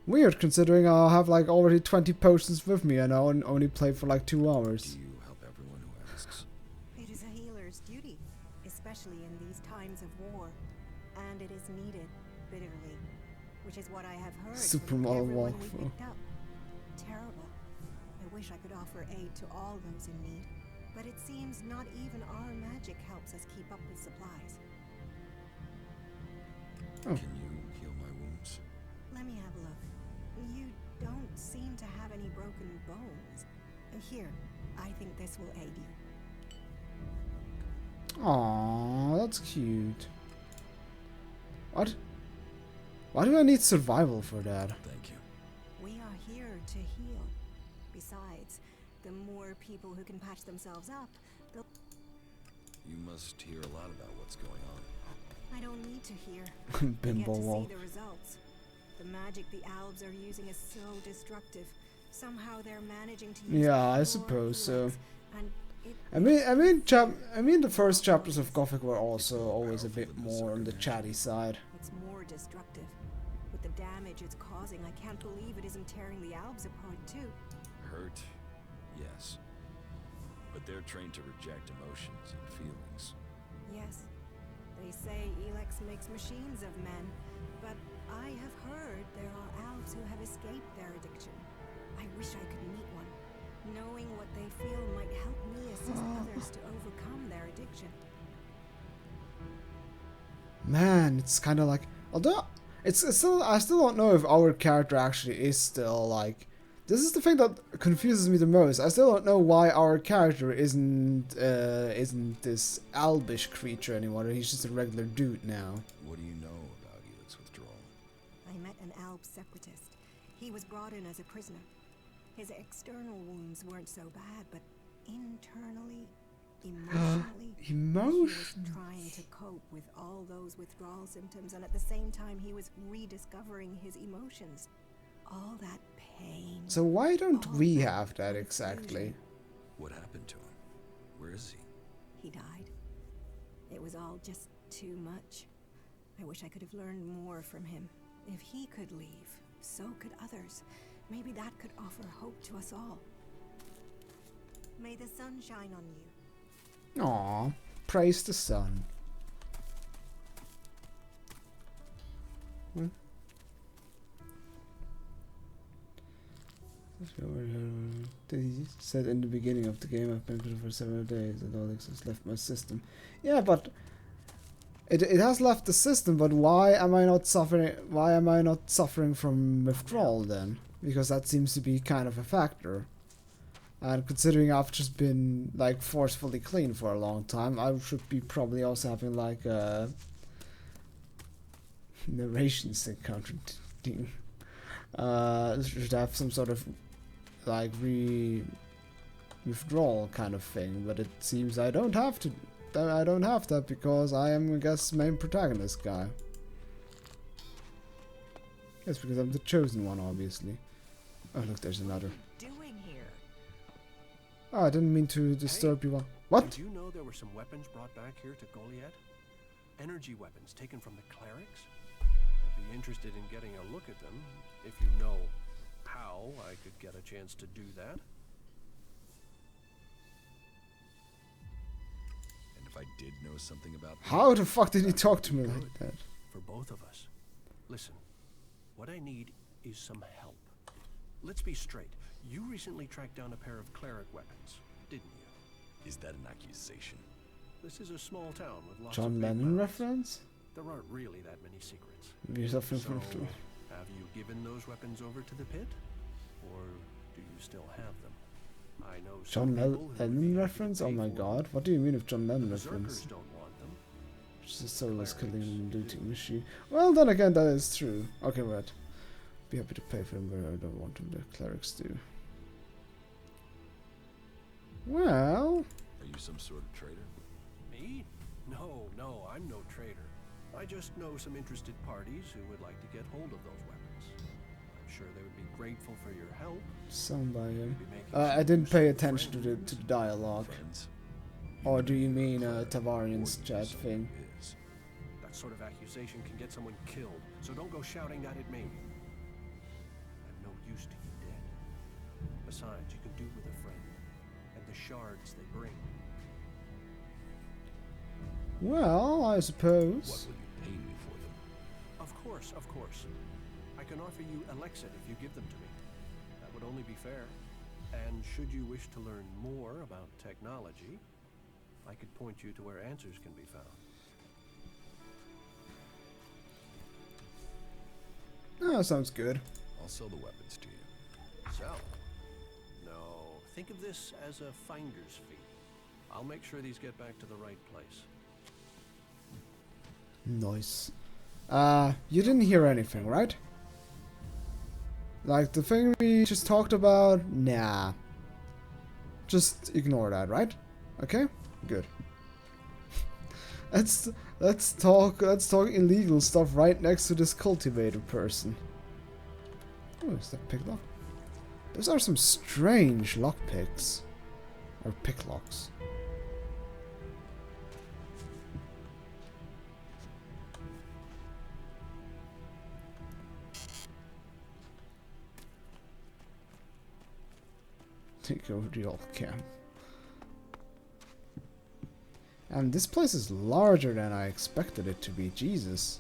Weird, considering I'll have like already 20 potions with me and I'll only play for like 2 hours. Do you help everyone who asks? It is a healer's duty, especially in these times of war. And it is needed, bitterly. Which is what I have heard from Supermodel everyone we walkthrough. picked up. Terrible. I wish I could offer aid to all those in need. But it seems not even our magic helps us keep up with supplies. Oh. Can you heal my wounds? Let me have a look. You don't seem to have any broken bones. Here, I think this will aid you. Aww, that's cute. What? Why do I need survival for that? Thank you. We are here to heal. Besides, the more people who can patch themselves up, the... You must hear a lot about what's going on. I don't need to hear. I get Bimbo to wall. see the results. The magic the Albs are using is so destructive. Somehow they're managing to use Yeah, I pure suppose so. ELEX, and it I mean the first chapters of Gothic were also always a bit more on the chatty side. It's more destructive. With the damage it's causing, I can't believe it isn't tearing the Albs apart too. Hurt? Yes. But they're trained to reject emotions and feelings. Yes. They say ELEX makes machines of men, but I have heard there are Albs who have escaped their addiction. I wish I could meet one. Knowing what they feel might help me assist others to overcome their addiction. Man, it's kind of like, although it's still, I still don't know if our character actually is still like. This is the thing that confuses me the most. I still don't know why our character isn't this albish creature anymore. He's just a regular dude now. What do you know about ELEX withdrawal? I met an Alb separatist. He was brought in as a prisoner. His external wounds weren't so bad, but internally, emotionally, he was trying to cope with all those withdrawal symptoms, and at the same time he was rediscovering his emotions. All that pain. So why don't all we that have that confusion. exactly? What happened to him? Where is he? He died. It was all just too much. I wish I could have learned more from him. If he could leave, so could others. Maybe that could offer hope to us all. May the sun shine on you. Aw, praise the sun. He said in the beginning of the game, I've been good for several days and ELEX has left my system. Yeah, but it has left the system, but why am I not suffering? Why am I not suffering from withdrawal then? Because that seems to be kind of a factor. And considering I've just been like forcefully clean for a long time, I should be probably also having like a narration sync thing. Should have some sort of like withdrawal kind of thing, but it seems I don't have to I don't have that because I am, I guess, main protagonist guy. Yes, because I'm the chosen one, obviously. Oh, look, there's another. Doing here. Oh, I didn't mean to disturb you. What? Did you know there were some weapons brought back here to Goliath? Energy weapons taken from the clerics? I'd be interested in getting a look at them, if you know how I could get a chance to do that. And if I did know something about them, How the fuck did he talk to me like that? For both of us. Listen, what I need is some help. Let's be straight. You recently tracked down a pair of cleric weapons, didn't you? is that an accusation? This is a small town with lots of John big Lennon mouths. reference? There aren't really that many secrets. Maybe something So, from have you given those weapons over to the pit? Or do you still have them? I know John some people who would be Lennon happy to reference? Oh pay my for god, them. what do you mean if John The Lennon berserkers reference? don't want them. Just a soulless killing Clerics and do. looting machine. Well, then again, that is true. Okay, right. Be happy to pay for them, but I don't want them. The clerics do. Well, Are you some sort of traitor? Me? No, I'm no traitor. I just know some interested parties who would like to get hold of those weapons. I'm sure they would be grateful for your help. somebody. You'd be making I some didn't pay useful attention to the dialogue. Friends? Or do you mean Cleric, Tavarian's or chat someone thing? who is. That sort of accusation can get someone killed, so don't go shouting that at me. I'm no use to you dead. Besides, you can do with a friend, and the shards they bring. Well, I What suppose. will you pay me for them? Of course. I can offer you ELEX if you give them to me. That would only be fair. And should you wish to learn more about technology, I could point you to where answers can be found. Oh, sounds good. I'll sell the weapons to you. Sell? No, think of this as a finder's fee. I'll make sure these get back to the right place. Nice. You didn't hear anything, right? Like the thing we just talked about? Nah. Just ignore that, right? Okay? Good. let's talk illegal stuff right next to this cultivator person. Oh, is that pick lock? Those are some strange lockpicks. Or picklocks. Take over the old camp. And this place is larger than I expected it to be. Jesus.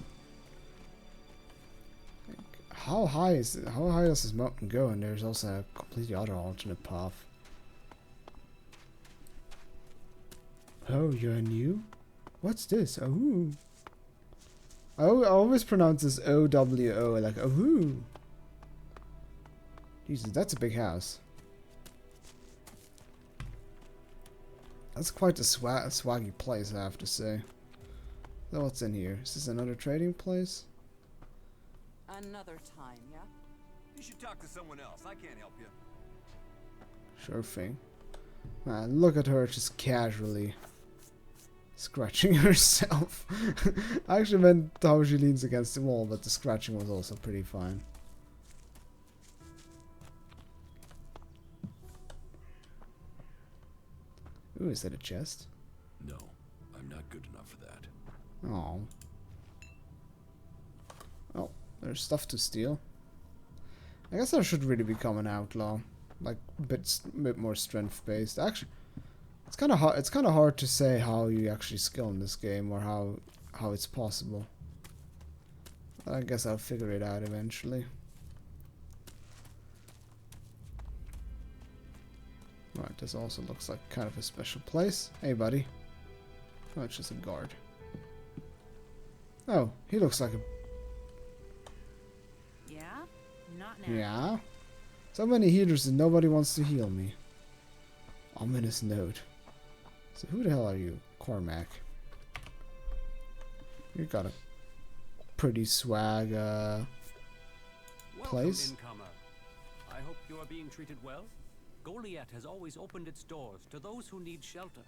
Like, how high is it? How high does this mountain go? And there's also a completely other alternate path. Oh, you're new? What's this? Oh. I always pronounce this O-W-O, like oh. Jesus, that's a big house. That's quite a swaggy place, I have to say. So what's in here? Is this another trading place? Another time, yeah? You should talk to someone else. I can't help you. Sure thing. Man, look at her just casually scratching herself. I actually meant how she leans against the wall, but the scratching was also pretty fine. Ooh, is that a chest? No, I'm not good enough for that. Oh. Oh, there's stuff to steal. I guess I should really become an outlaw, like a bit more strength based. Actually, it's kind of hard. It's kind of hard to say how you actually skill in this game or how it's possible. I guess I'll figure it out eventually. Right, this also looks like kind of a special place. Hey, buddy. Oh, it's just a guard. Oh, he looks like a... Yeah? Not now. Yeah? So many healers and nobody wants to heal me. Ominous note. So who the hell are you? Cormac. You got a pretty swag, place. Welcome, incomer. I hope you are being treated well. Goliath has always opened its doors to those who need shelter.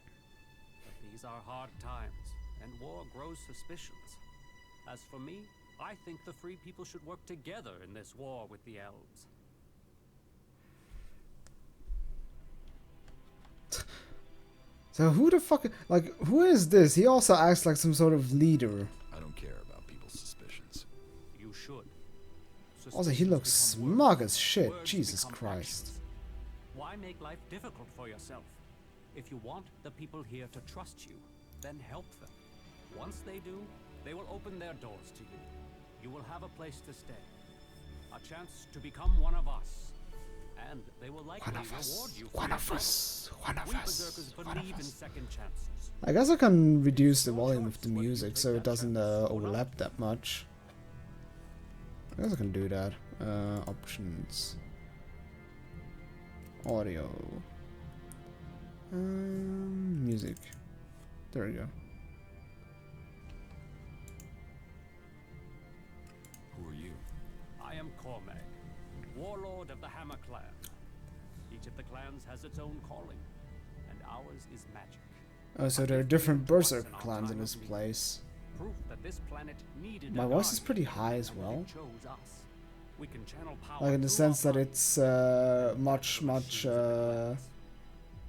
These are hard times, and war grows suspicions. As for me, I think the free people should work together in this war with the elves. So who the fuck, like, who is this? He also acts like some sort of leader. I don't care about people's suspicions. You should. Also, he looks smug as shit. Jesus Christ. Actions. Why make life difficult for yourself? If you want the people here to trust you, then help them. Once they do, they will open their doors to you. You will have a place to stay. A chance to become one of us. And they will likely reward you for One your of trouble. us. One of We us. berserkers believe in second chances. I guess I can reduce the volume of the music so it doesn't overlap that much. I guess I can do that. Options. Audio. Music. There we go. Who are you? I am Cormac, warlord of the Hammer Clan. Each of the clans has its own calling, and ours is magic. Oh, so there are different berserker clans in this place. Proof that this planet needed My a voice is guardian, pretty high as and well. it chose us. We can channel power Like in the through our sense that minds. it's much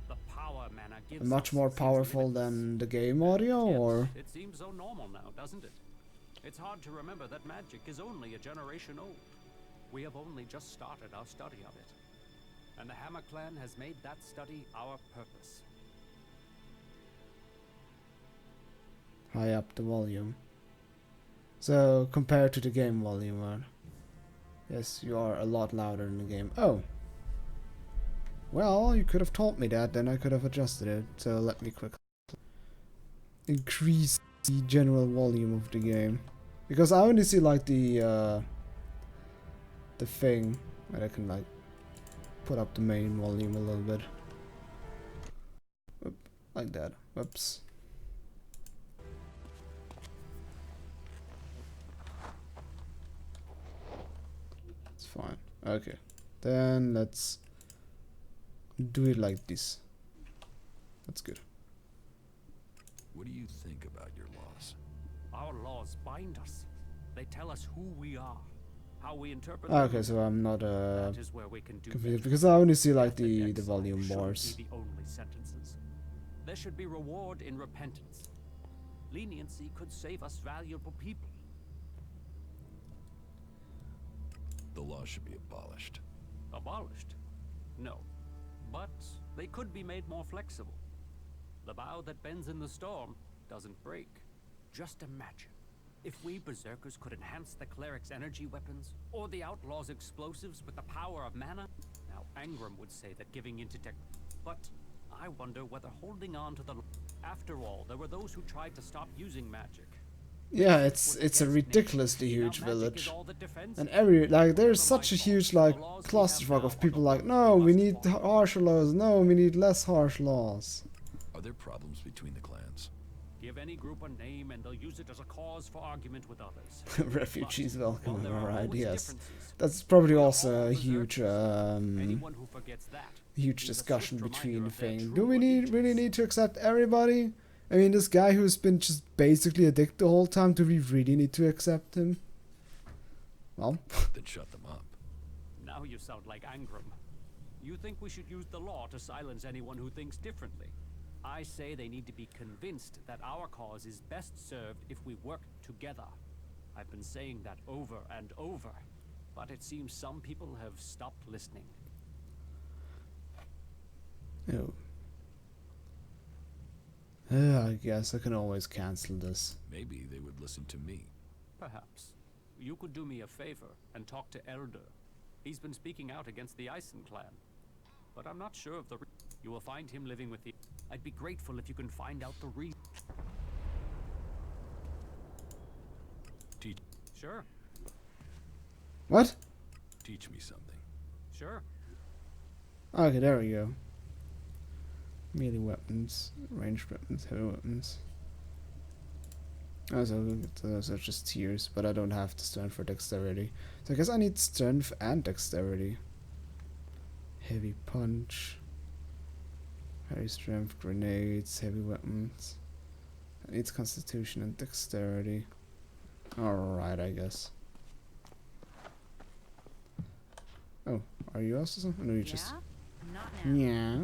The power mana gives much us more seems powerful limitless. than the game audio, Yet, or it seems so normal now, doesn't it? It's hard to remember that magic is only a generation old. We have only just started our study of it. And the Hammer Clan has made that study our purpose. high up the volume. So compared to the game volume, yes, you are a lot louder in the game. Oh. Well, you could have told me that, then I could have adjusted it. So let me quickly increase the general volume of the game, because I only see like the thing, and I can like put up the main volume a little bit. Oop, like that. Whoops. It's fine. Okay. Then let's do it like this. That's good. What do you think about your laws? Our laws bind us. They tell us who we are, how we interpret Okay, them. so I'm not That is where we can do confused, better. because I only see like Ethic the exile volume shouldn't bars. be the only sentences. There should be reward in repentance. Leniency could save us valuable people. The law should be abolished. Abolished? No. But they could be made more flexible. The bow that bends in the storm doesn't break. Just imagine if we berserkers could enhance the cleric's energy weapons, or the outlaw's explosives with the power of mana. Now, Angram would say that giving into tech, but I wonder whether holding on to the... After all, there were those who tried to stop using magic. Yeah, it's a ridiculously huge village, and there's such a huge like clusterfuck of people like, no, we need harsher laws, no, we need less harsh laws. Are there problems between the clans? Give any group a name and they'll use it as a cause for argument with others. Refugees welcome, there are alright, always yes. differences. That's probably We are also all a huge Anyone who forgets that huge is a discussion swift between reminder the of their thing. true Do we really need to accept everybody? I mean, this guy who's been just basically a dick the whole time, do we really need to accept him? Well, Then shut them up. Now you sound like Angram. You think we should use the law to silence anyone who thinks differently. I say they need to be convinced that our cause is best served if we work together. I've been saying that over and over, but it seems some people have stopped listening. oh. I guess I can always cancel this. Maybe they would listen to me. Perhaps. You could do me a favor and talk to Elder. He's been speaking out against the Eisen clan. But I'm not sure of the you will find him living with the... I'd be grateful if you can find out the reason. Teach Sure, What? me something. sure. Okay, there we go. Melee weapons, ranged weapons, heavy weapons. Also, those are just tiers, but I don't have the strength for dexterity. So I guess I need strength and dexterity. Heavy punch. Heavy strength, grenades, heavy weapons. It needs constitution and dexterity. Alright, I guess. Oh, are you also something? No, you just... Not now. Yeah.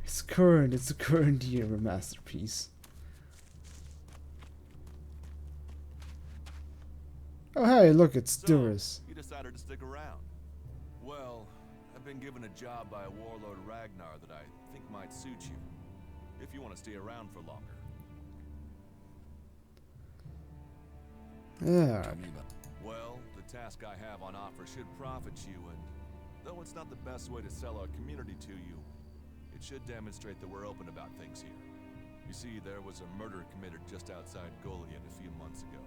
It's the current year of a masterpiece. Oh hey, look, it's So, Duras. you decided to stick around. Well, I've been given a job by a warlord Ragnar that I think might suit you. If you want to stay around for longer. Yeah. Tell me about. Well, the task I have on offer should profit you, and though it's not the best way to sell our community to you, it should demonstrate that we're open about things here. You see, there was a murder committed just outside Goliath a few months ago.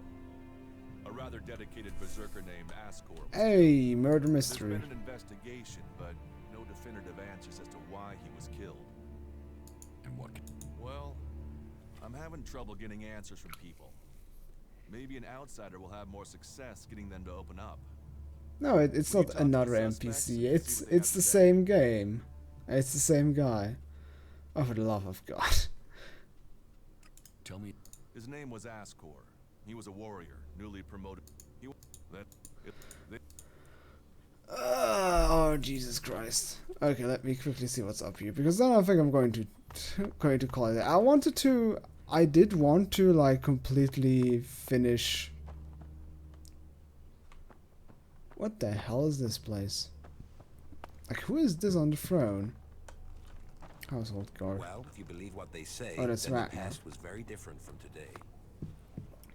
A rather dedicated berserker named Ascor was Hey, murder killed. mystery. There's been an investigation, but no definitive answers as to why he was killed. And what? Well, I'm having trouble getting answers from people. Maybe an outsider will have more success getting them to open up. No, it's Will you not talk to the another suspects NPC. and see It's what they have the to say? same game. It's the same guy. Oh, for the love of God. Tell me. His name was Ascor. He was a warrior, newly promoted. Oh, Jesus Christ. Okay, let me quickly see what's up here, because then I think I'm going to call it. I did want to like completely finish. What the hell is this place? Like, who is this on the throne? Household guard. Well, if you believe what they say, Oh, that's then right. the past was very different from today.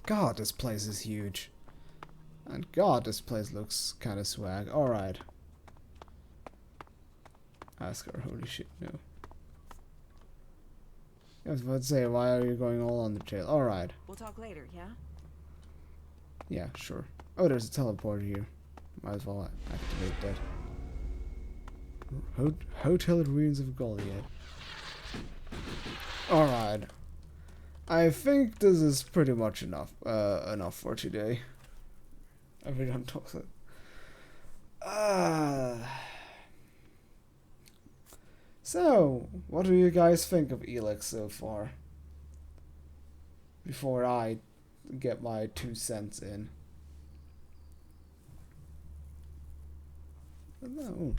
God, this place is huge. And God, this place looks kind of swag. Alright. Ask her, holy shit, no. I was about to say, why are you going all on the trail? Alright. We'll talk later, yeah? Yeah, sure. Oh, there's a teleporter here. Might as well activate that. Hotel Ruins of Goliath. Alright. I think this is pretty much enough for today. Everyone talks it. So, what do you guys think of ELEX so far? Before I get my 2 cents in. No.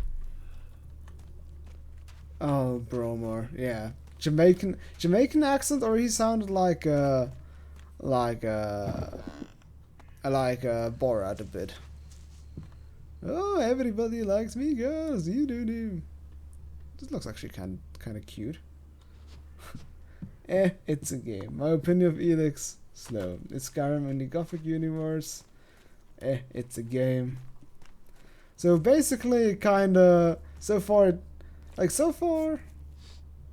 Oh, Bromar, yeah. Jamaican accent, or he sounded like Borat a bit. Oh, everybody likes me, girls. You do. This looks actually kind of cute. It's a game. My opinion of ELEX, slow. It's Skyrim in the Gothic universe. It's a game. So basically, kinda so far,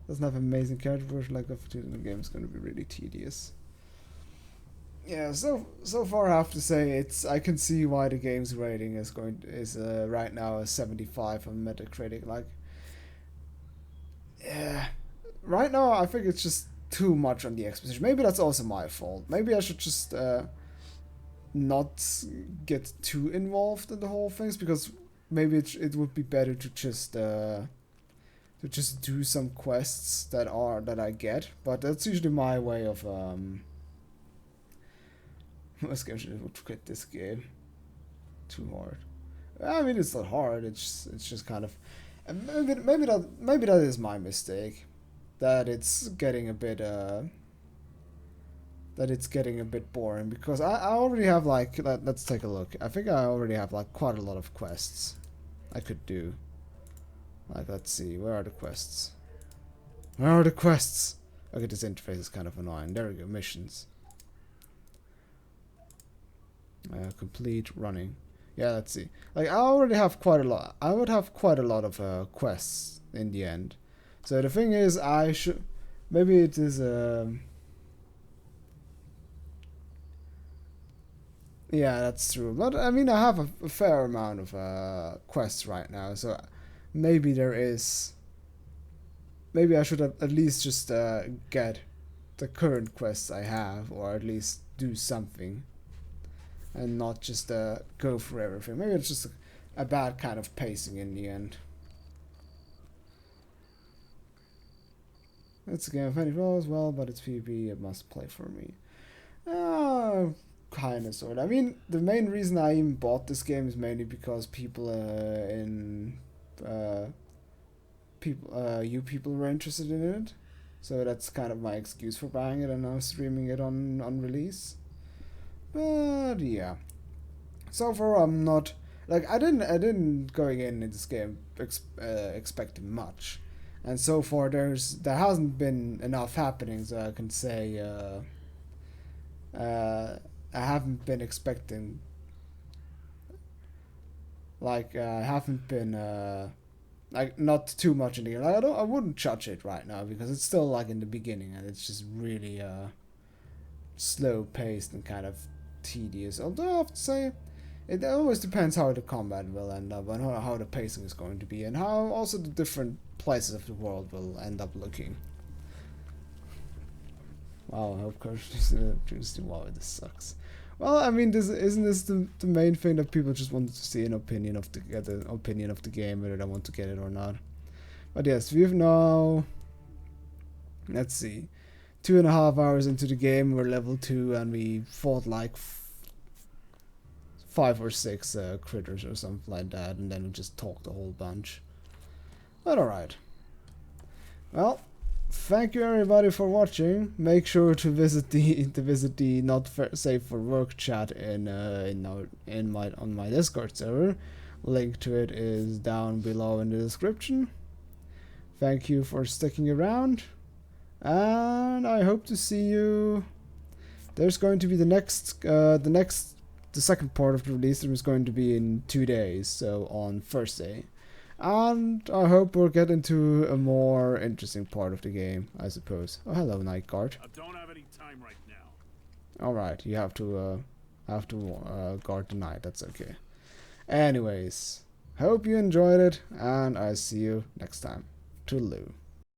doesn't have amazing character version like Gothic 2. The game is gonna be really tedious. Yeah, so far I have to say I can see why the game's rating is right now a 75 on Metacritic. Like, yeah, right now I think it's just too much on the exposition. Maybe that's also my fault. Maybe I should just not get too involved in the whole things, because maybe it would be better to just do some quests that I get. But that's usually my way of most games would quit this game. Too hard. I mean, it's not hard. It's just kind of, and maybe that is my mistake, that it's getting a bit boring, because I already have like, let's take a look. I think I already have like quite a lot of quests I could do. Like, let's see, where are the quests? Where are the quests? Okay, this interface is kind of annoying. There we go, missions. Complete running. Yeah, let's see. Like, I already have quite a lot. I would have quite a lot of quests in the end. So the thing is, I should, maybe it is yeah, that's true. But I mean, I have a fair amount of quests right now, so maybe there is. Maybe I should at least just get the current quests I have, or at least do something, and not just go for everything. Maybe it's just a bad kind of pacing in the end. It's a game of many roles, well, but it's PvP, it must play for me. Kinda, sort of. I mean, the main reason I even bought this game is mainly because people you people were interested in it. So that's kind of my excuse for buying it and now streaming it on release. But yeah. So far I'm not like I didn't going into this game expecting much. And so far there hasn't been enough happening so I can say I haven't been expecting like I haven't been like not too much in the game. Like, I wouldn't judge it right now because it's still like in the beginning and it's just really slow paced and kind of tedious. Although I have to say it always depends how the combat will end up and how the pacing is going to be and how also the different places of the world will end up looking. Wow, of course, wow, this sucks. Well, I mean, isn't this the main thing that people just wanted to see an opinion of the game, whether they want to get it or not. But yes, we've now, let's see, 2.5 hours into the game, we're level 2, and we fought like 5 or 6 critters or something like that, and then we just talked a whole bunch. But alright. Well, thank you everybody for watching. Make sure to visit the not safe for work chat on my Discord server. Link to it is down below in the description. Thank you for sticking around, and I hope to see you. There's going to be the second part of the release is going to be in 2 days, so on Thursday. And I hope we'll get into a more interesting part of the game, I suppose. Oh, hello, Night Guard. I don't have any time right now. Alright, you have to guard the night, that's okay. Anyways, hope you enjoyed it, and I'll see you next time. Toodaloo.